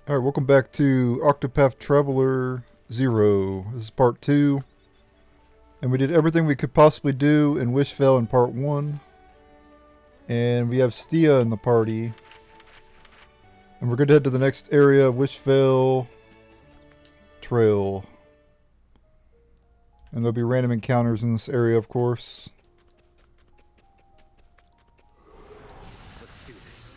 Alright, welcome back to Octopath Traveler 0. This is part 2. And we did everything we could possibly do in Wishvale in part 1. And we have Stia in the party. And we're going to head to the next area, Wishvale Trail. And there'll be random encounters in this area, of course. Let's do this.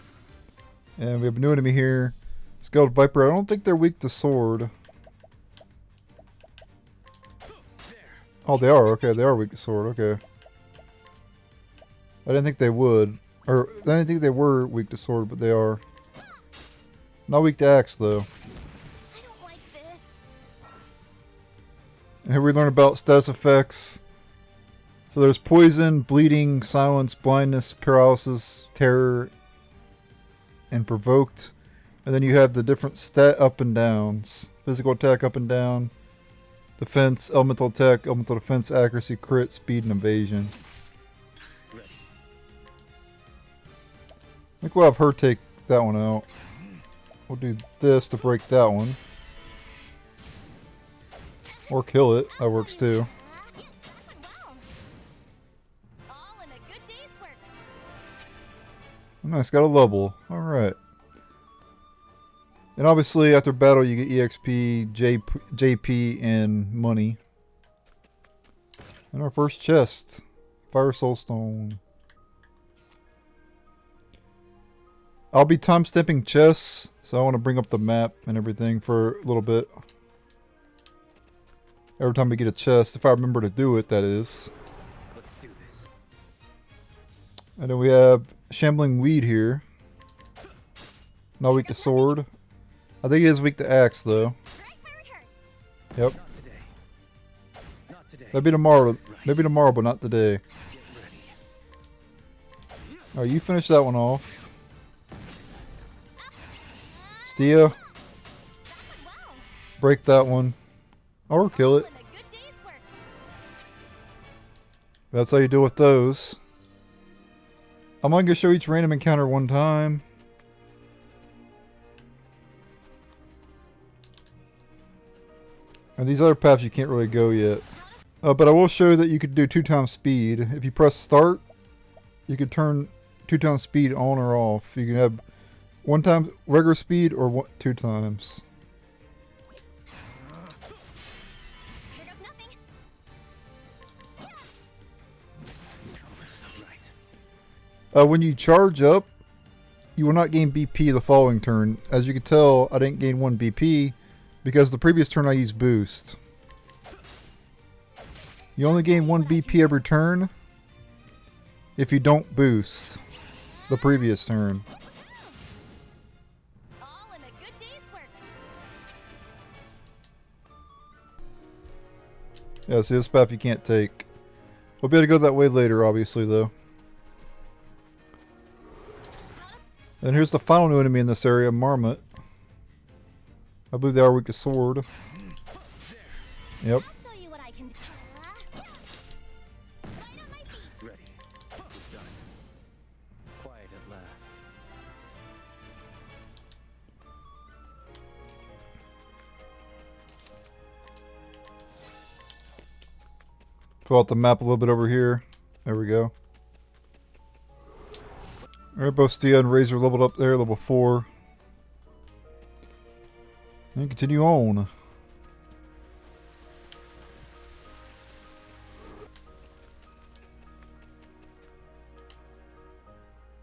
And we have a new enemy here. Skeleton Viper. I don't think they're weak to sword. Oh, they are. Okay, they are weak to sword. Okay. I didn't think they would. Or, I didn't think they were weak to sword, but they are. Not weak to axe, though. I don't like this. And here we learn about status effects. So there's poison, bleeding, silence, blindness, paralysis, terror, and provoked. And then you have the different stat up and downs. Physical attack up and down. Defense, elemental attack, elemental defense, accuracy, crit, speed, and evasion. I think we'll have her take that one out. We'll do this to break that one. Or kill it. That works too. All in a good day's work. Nice, got a level. Alright. And obviously after battle you get EXP, JP, and money. And our first chest. Fire Soulstone. I'll be time-stamping chests, so I want to bring up the map and everything for a little bit. Every time we get a chest, if I remember to do it, that is. Let's do this. And then we have Shambling Weed here. Not weak to sword. I think he is weak to axe, though. Right where it hurts. Yep. Not today. Not today. Maybe tomorrow. Maybe tomorrow, but not today. Get ready. Alright, you finish that one off. Stia, Well, break that one. Or kill all it. in a good day's work. That's how you deal with those. I'm only going to show each random encounter one time. And these other paths you can't really go yet. But I will show you that you could do 2 times speed. If you press start, you could turn 2 times speed on or off. You can have 1 time regular speed or 2 times. Here goes nothing. Right. When you charge up, you will not gain BP the following turn. As you can tell, I didn't gain 1 BP because the previous turn I used boost. You only gain 1 BP every turn if you don't boost the previous turn. All in a good day's work. Yeah, see, this path you can't take. We'll be able to go that way later, obviously, though. And here's the final new enemy in this area, Marmot. I believe they are weak to sword. Yep. I'll show you what I can do. Right on my feet. Ready. Done. Quiet at last. Fill out the map a little bit over here. There we go. Alright, both Stia and Razor leveled up there, level 4. And continue on.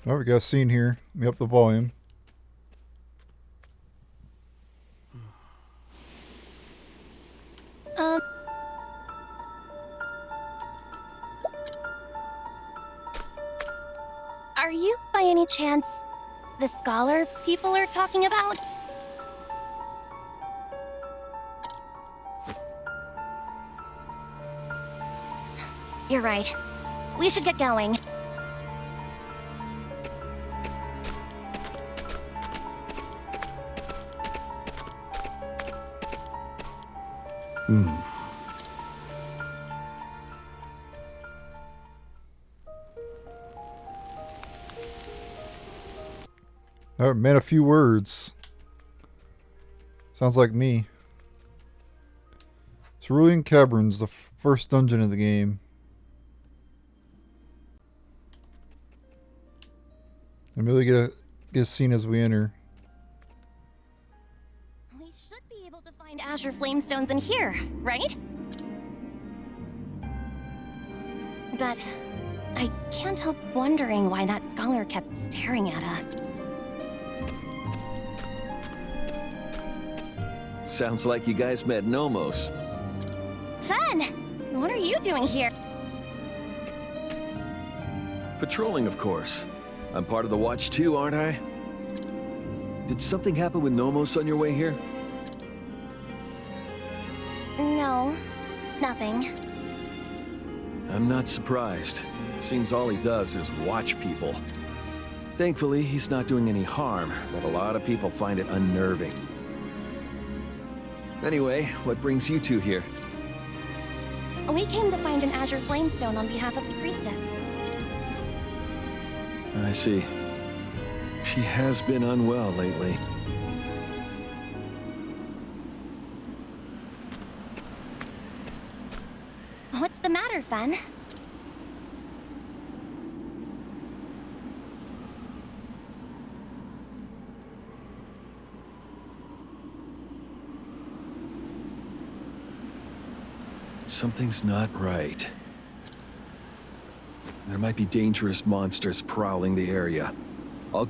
Oh, we got a scene here. Let me up the volume. Are you, by any chance, the scholar people are talking about? You're right. We should get going. Alright, man, a few words. Sounds like me. Cerulean Caverns, the first dungeon of the game. And really get a scene as we enter. We should be able to find Azure Flamestones in here, right? But I can't help wondering why that scholar kept staring at us. Sounds like you guys met Nomos. Phenn! What are you doing here? Patrolling, of course. I'm part of the watch too, aren't I? Did something happen with Nomos on your way here? No, nothing. I'm not surprised. It seems all he does is watch people. Thankfully, he's not doing any harm, but a lot of people find it unnerving. Anyway, what brings you two here? We came to find an Azure Flamestone on behalf of the priestess. I see. She has been unwell lately. What's the matter, Phenn? Something's not right. There might be dangerous monsters prowling the area. I'll...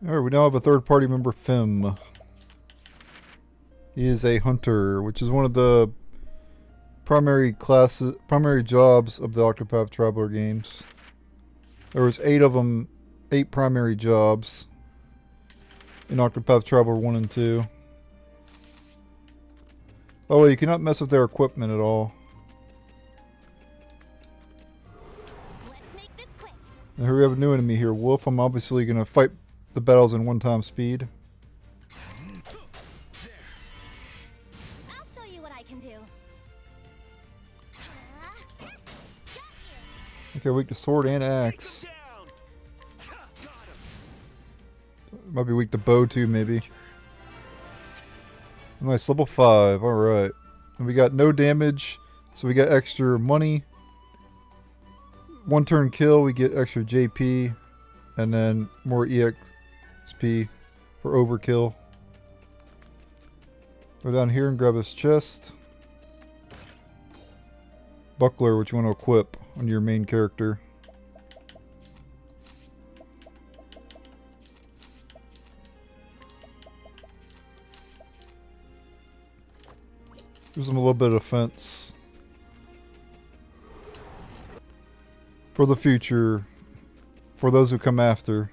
Alright, we now have a third party member, Phenn. He is a hunter, which is one of the primary jobs of the Octopath Traveler games. There was 8 of them, 8 primary jobs in Octopath Traveler 1 and 2. Oh, you cannot mess with their equipment at all. Let's make this quick. Now here we have a new enemy here, Wolf. I'm obviously going to fight the battles in 1x speed. I'll show you what I can do. Got you. Okay, weak to sword and axe. Might be weak to bow too, maybe. Nice, level 5. Alright. And we got no damage, so we got extra money. 1 turn kill, we get extra JP. And then more EXP for overkill. Go down here and grab his chest. Buckler, which you want to equip on your main character. Gives them a little bit of defense. For the future. For those who come after.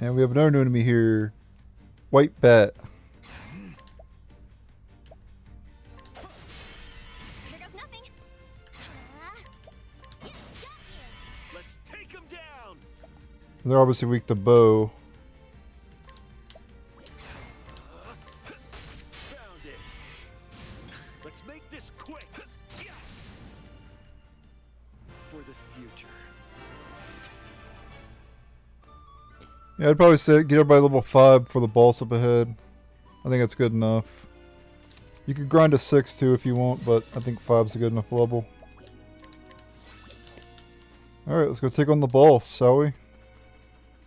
And we have another new enemy here. White Bat. Here goes nothing. Got you. Let's take him down! They're obviously weak to bow. Found it. Let's make this quick. Yes. For the future. Yeah, I'd probably say get everybody level 5 for the boss up ahead. I think that's good enough. You could grind to 6 too if you want, but I think 5's a good enough level. Alright, let's go take on the boss, shall we? I'm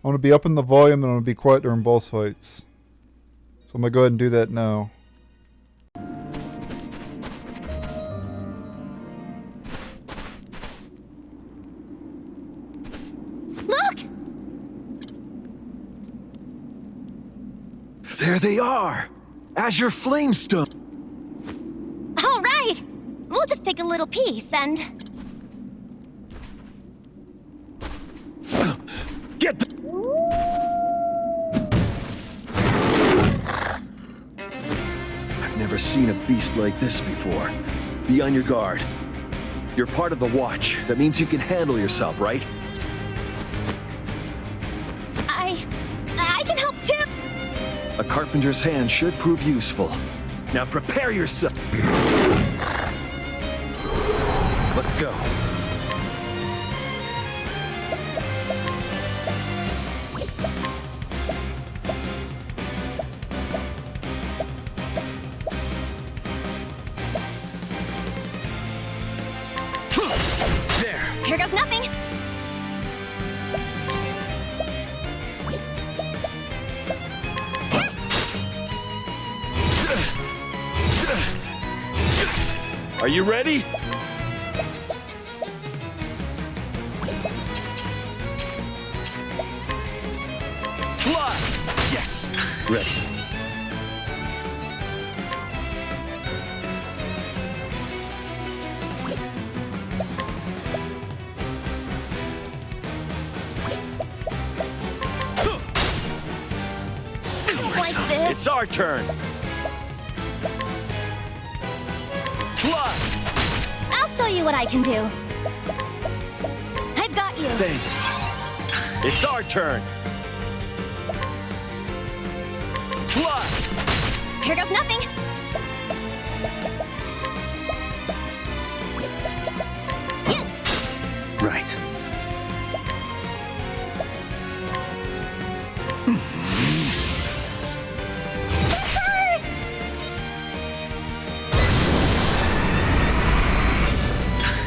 going to be up in the volume and I'm going to be quiet during boss fights. So I'm going to go ahead and do that now. Look! There they are! Azure Flamestone! All right! We'll just take a little piece and... Get the... I've never seen a beast like this before. Be on your guard. You're part of the watch. That means you can handle yourself, right? I can help too! A carpenter's hand should prove useful. Now prepare yourself. Let's go. There. Here goes nothing. Are you ready? Fly! Yes! Ready. Like this. It's our turn. Fly! I'll show you what I can do. I've got you. Thanks. It's our turn. Fly! Here goes nothing. Yeah. Right.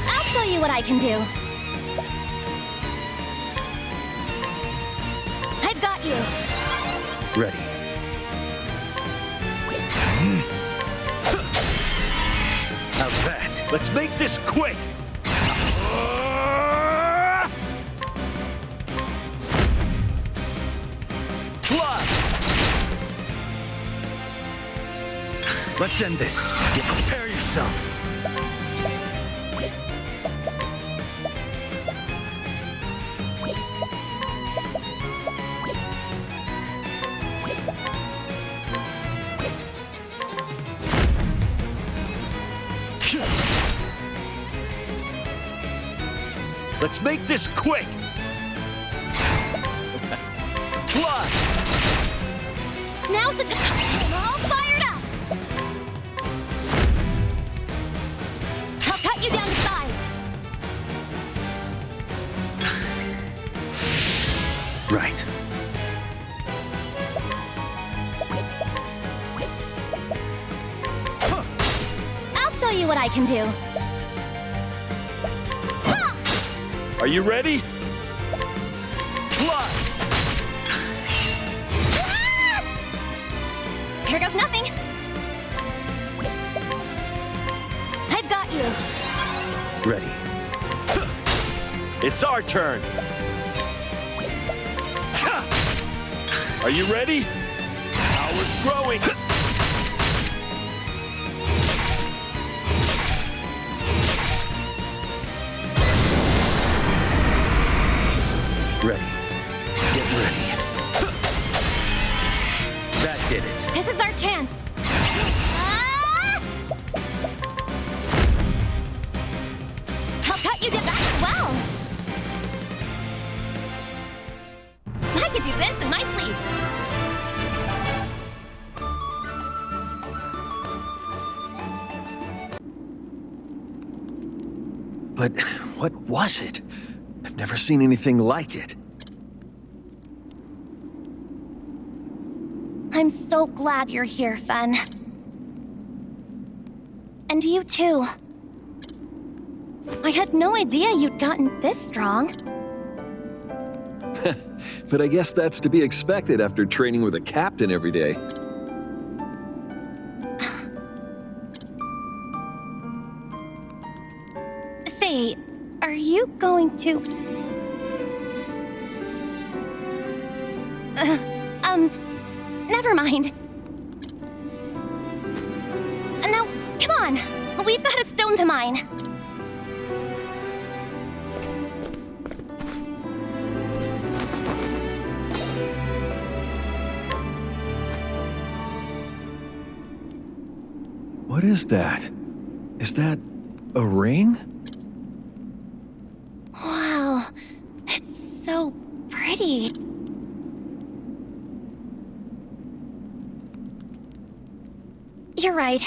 I'll show you what I can do. I've got you. Ready. How's that? Let's make this quick. Fly! Let's end this. Prepare yourself. Let's make this quick. Fly! Now's the time. I'm all fired up. I'll cut you down to size. Right. I'll show you what I can do. Are you ready? Fly! Here goes nothing. I've got you. Ready. It's our turn. Are you ready? Power's growing. Ready. Get ready. That did it. This is our chance. Ah! I'll cut you down back as well. I could do this in my sleep. But what was it? I've never seen anything like it. I'm so glad you're here, Phenn. And you too. I had no idea you'd gotten this strong. But I guess that's to be expected after training with a captain every day. Say, are you going to... Never mind. Now, come on. We've got a stone to mine. What is that? Is that a ring? Wow, it's so pretty. You're right.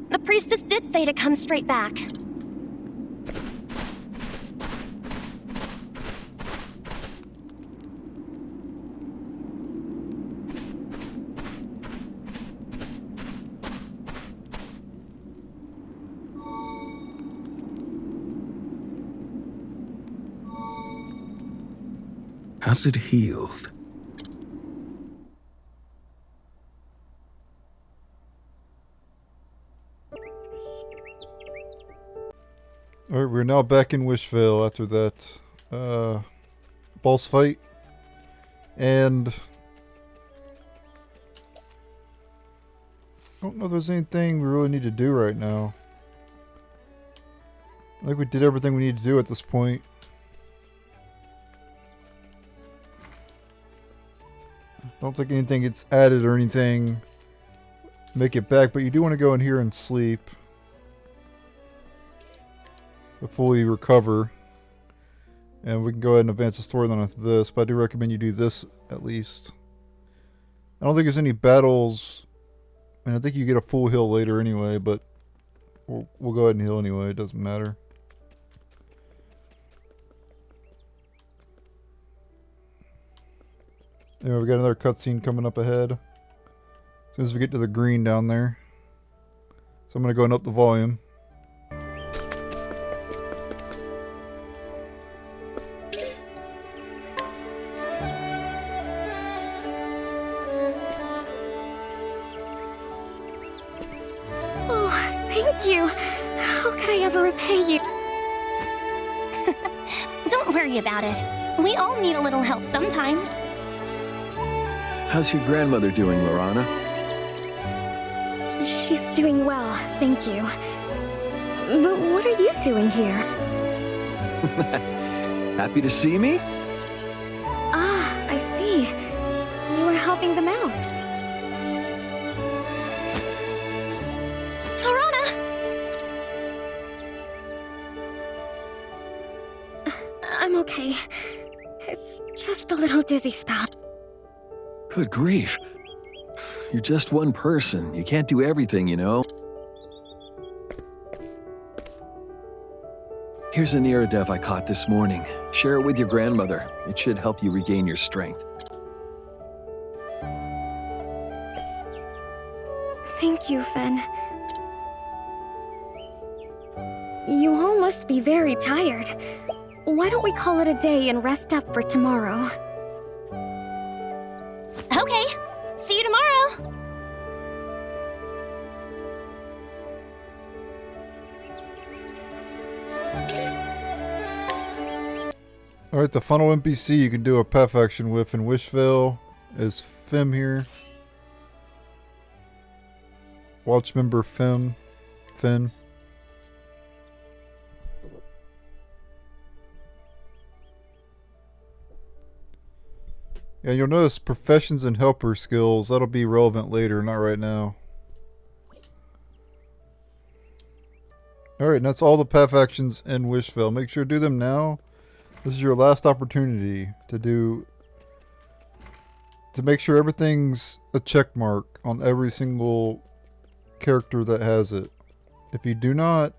The priestess did say to come straight back. Has it healed? Alright, we're now back in Wishvale after that boss fight. And I don't know if there's anything we really need to do right now. I think we did everything we need to do at this point. I don't think anything gets added or anything. Make it back, but you do want to go in here and sleep. To fully recover. And we can go ahead and advance the storyline with this, but I do recommend you do this at least. I don't think there's any battles, and I think you get a full heal later anyway, but we'll go ahead and heal anyway, it doesn't matter. Anyway, we got another cutscene coming up ahead. As soon as we get to the green down there. So I'm going to go and up the volume. Thank you. How could I ever repay you? Don't worry about it. We all need a little help sometime. How's your grandmother doing, Lorana? She's doing well, thank you. But what are you doing here? Happy to see me? Ah, I see. You were helping them out. I'm okay. It's just a little dizzy spell. Good grief. You're just one person. You can't do everything, you know. Here's an Iridev I caught this morning. Share it with your grandmother. It should help you regain your strength. Thank you, Phenn. You all must be very tired. Why don't we call it a day and rest up for tomorrow? Okay. See you tomorrow. Alright, the final NPC you can do a path action with in Wishvale is Phenn here. Watch member Phenn. Yeah, you'll notice professions and helper skills. That'll be relevant later, not right now. Alright, and that's all the path actions in Wishvale. Make sure to do them now. This is your last opportunity to make sure everything's a check mark on every single character that has it. If you do not,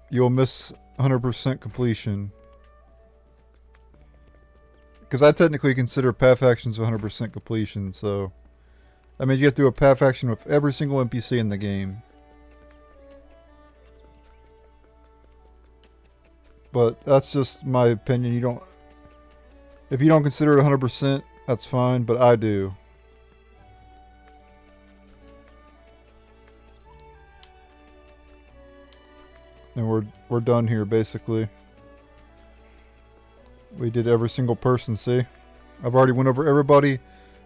you'll miss 100% completion. Because I technically consider path actions 100% completion, so that means you have to do a path action with every single NPC in the game. But that's just my opinion. If you don't consider it 100%, that's fine, but I do. And we're done here basically. We did every single person, see? I've already went over everybody,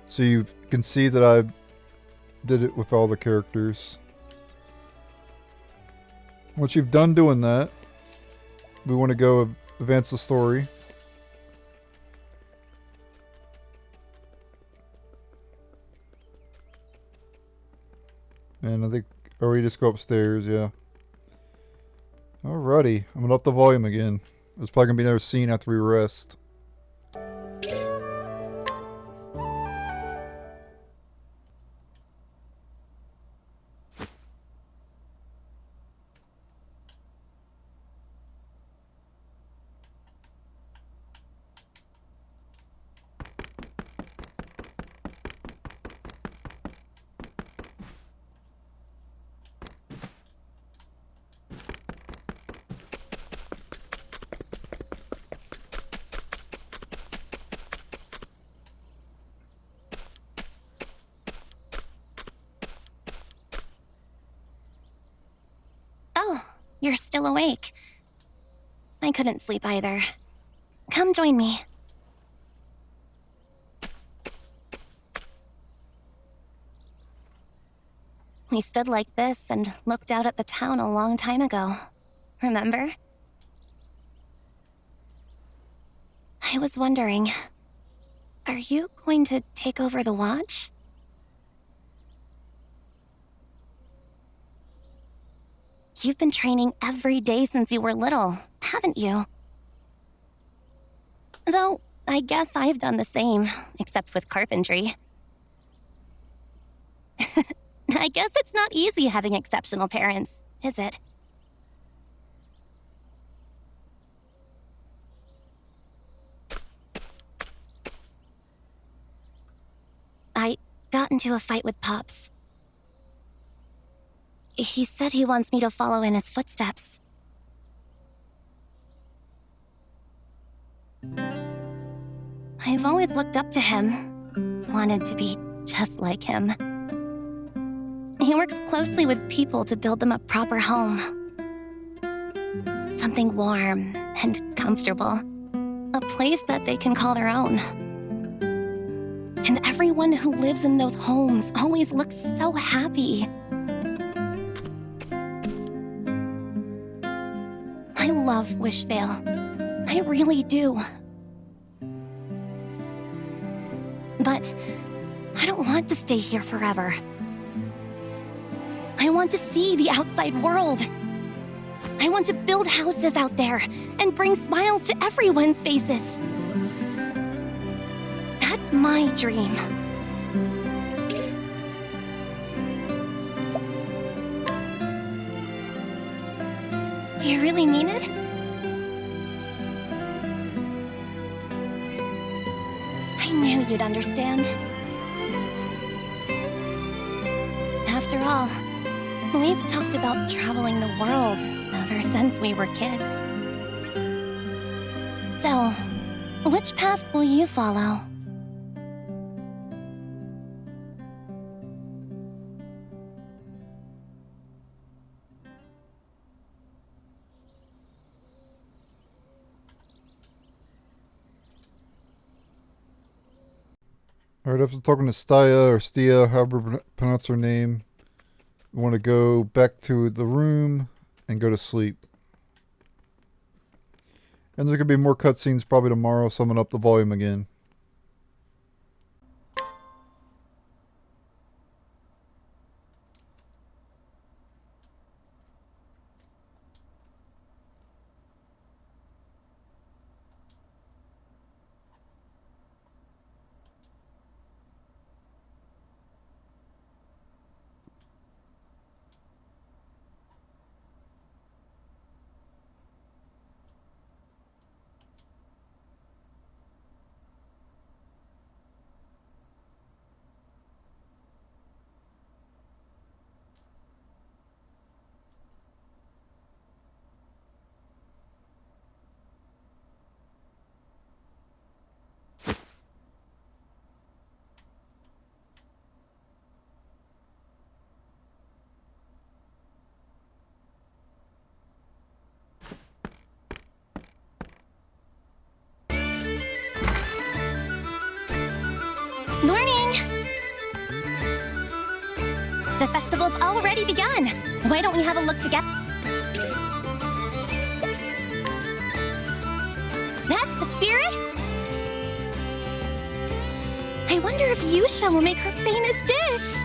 so you can see that I did it with all the characters. Once you've done doing that, we want to go advance the story. And I think, or we just go upstairs, yeah. Alrighty, I'm gonna up the volume again. There's probably gonna be another scene after we rest. you're still awake. I couldn't sleep either. Come join me. We stood like this and looked out at the town a long time ago. Remember? I was wondering, are you going to take over the watch? You've been training every day since you were little, haven't you? Though, I guess I've done the same, except with carpentry. I guess it's not easy having exceptional parents, is it? I got into a fight with Pops. He said he wants me to follow in his footsteps. I've always looked up to him, wanted to be just like him. He works closely with people to build them a proper home. Something warm and comfortable. A place that they can call their own. And everyone who lives in those homes always looks so happy. I love Wishvale. I really do. But I don't want to stay here forever. I want to see the outside world. I want to build houses out there and bring smiles to everyone's faces. That's my dream. You really mean it? I knew you'd understand. After all, we've talked about traveling the world ever since we were kids. So, which path will you follow? Alright, after talking to Stia or Stia, however you pronounce her name, we want to go back to the room and go to sleep. And there's going to be more cutscenes probably tomorrow, so I'm going to up the volume again. Morning! The festival's already begun. Why don't we have a look together? That's the spirit? I wonder if Yugioh will make her famous dish.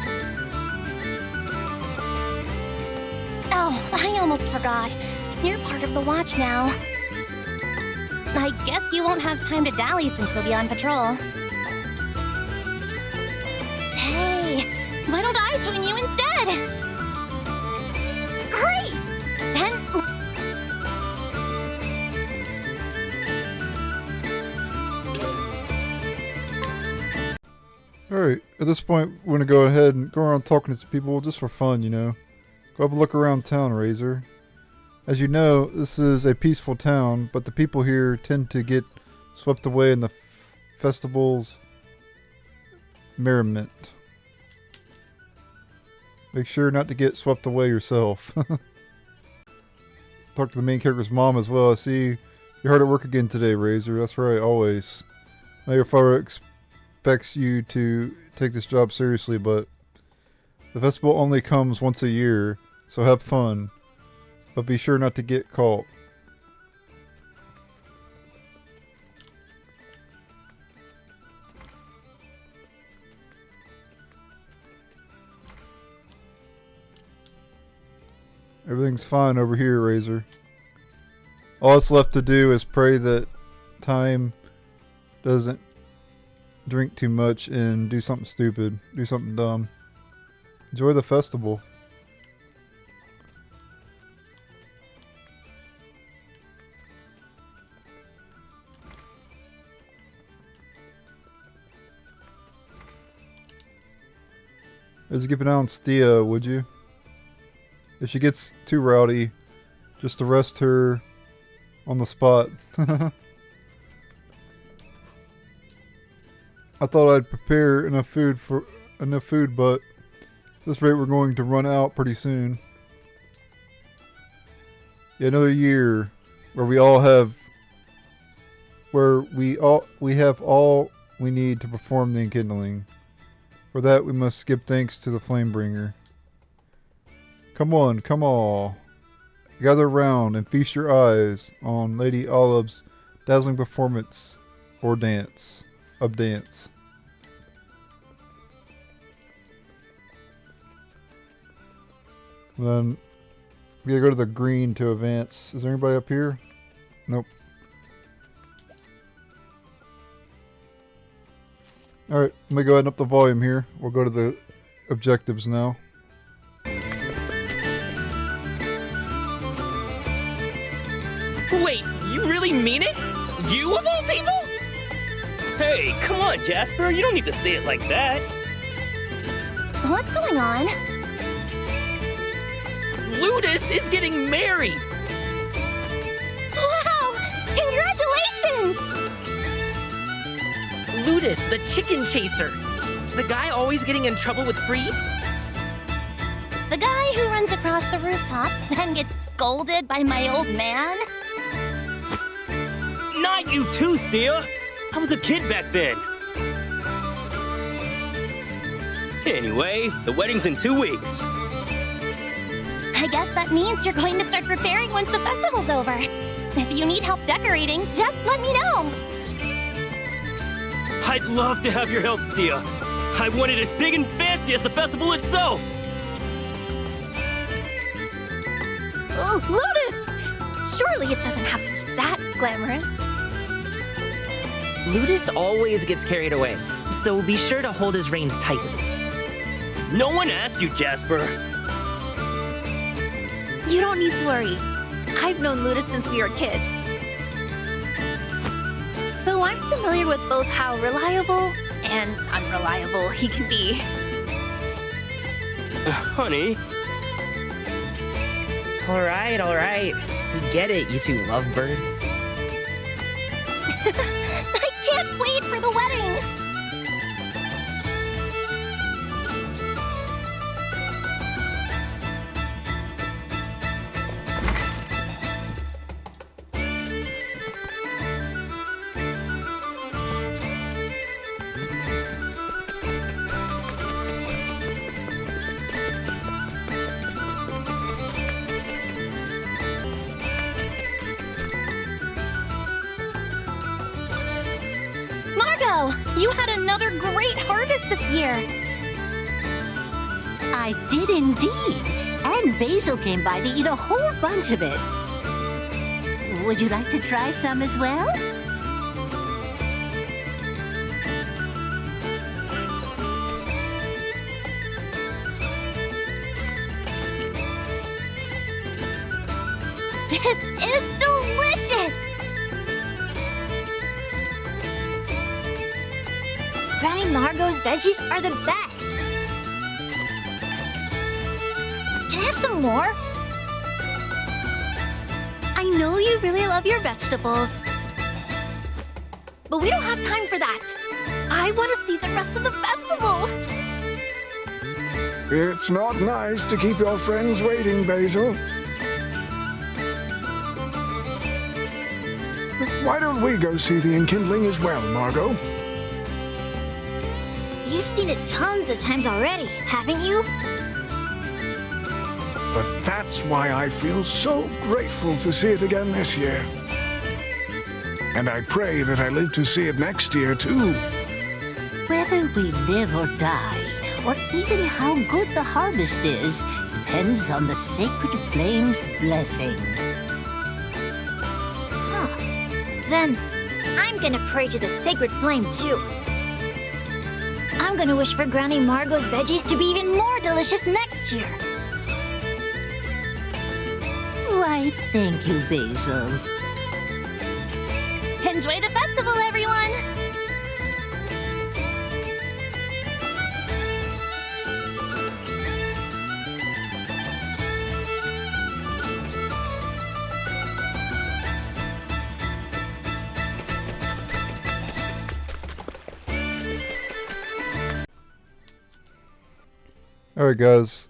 Oh, I almost forgot. You're part of the watch now. I guess you won't have time to dally since you'll be on patrol. Hey, why don't I join you instead? Great! Then... Alright, at this point, we're going to go ahead and go around talking to some people just for fun, you know. Go have a look around town, Razor. As you know, this is a peaceful town, but the people here tend to get swept away in the festival's merriment. Make sure not to get swept away yourself. talk to the main character's mom as well. I see you're hard at work again today, Razor. That's right, always. Now your father expects you to take this job seriously, but the festival only comes once a year, so have fun. But be sure not to get caught. Everything's fine over here, Razor. All that's left to do is pray that Time doesn't drink too much and do something stupid. Do something dumb. Enjoy the festival. Just keep an eye on Stia, would you? If she gets too rowdy, just arrest her on the spot. I thought I'd prepare enough food, but at this rate we're going to run out pretty soon. Yeah, another year where we have all we need to perform the enkindling. For that we must give thanks to the Flamebringer. Come on, come all. Gather round and feast your eyes on Lady Olive's dazzling performance or dance. Then we gotta go to the green to advance. Is there anybody up here? Nope. Alright, let me go ahead and up the volume here. We'll go to the objectives now. Wait, you really mean it? You of all people? Hey, come on, Jasper. You don't need to say it like that. What's going on? Ludus is getting married! Wow! Congratulations! Ludus, the chicken chaser. The guy always getting in trouble with Free? The guy who runs across the rooftops, then gets scolded by my old man? Not you too, Stia! I was a kid back then. Anyway, the wedding's in 2 weeks. I guess that means you're going to start preparing once the festival's over. If you need help decorating, just let me know. I'd love to have your help, Stia. I want it as big and fancy as the festival itself. Oh, Ludus! Surely it doesn't have to be that glamorous. Ludus always gets carried away, so be sure to hold his reins tightly. No one asked you, Jasper. You don't need to worry. I've known Ludus since we were kids. So I'm familiar with both how reliable and unreliable he can be. Honey. All right. We get it, you two lovebirds. I can't wait for the wedding! You had another great harvest this year. I did indeed. And Basil came by to eat a whole bunch of it. Would you like to try some as well? This is delicious! Granny Margot's veggies are the best. Can I have some more? I know you really love your vegetables, but we don't have time for that. I want to see the rest of the festival. It's not nice to keep your friends waiting, Basil. Why don't we go see the enkindling as well, Margot? You've seen it tons of times already, haven't you? But that's why I feel so grateful to see it again this year. And I pray that I live to see it next year, too. Whether we live or die, or even how good the harvest is, depends on the sacred flame's blessing. Huh. Then, I'm gonna pray to the sacred flame, too. I'm gonna wish for Granny Margot's veggies to be even more delicious next year. Why, thank you, Basil. Enjoy the festival, everyone! Alright guys,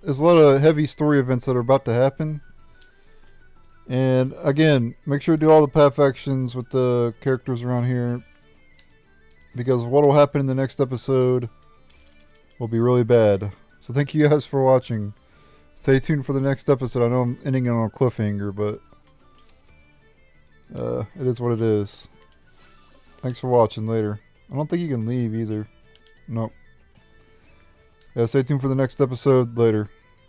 there's a lot of heavy story events that are about to happen. And again, make sure to do all the path actions with the characters around here, because what will happen in the next episode will be really bad. So thank you guys for watching. Stay tuned for the next episode. I know I'm ending it on a cliffhanger, but it is what it is. Thanks for watching. Later. I don't think you can leave either. Nope. Yeah, stay tuned for the next episode. Later.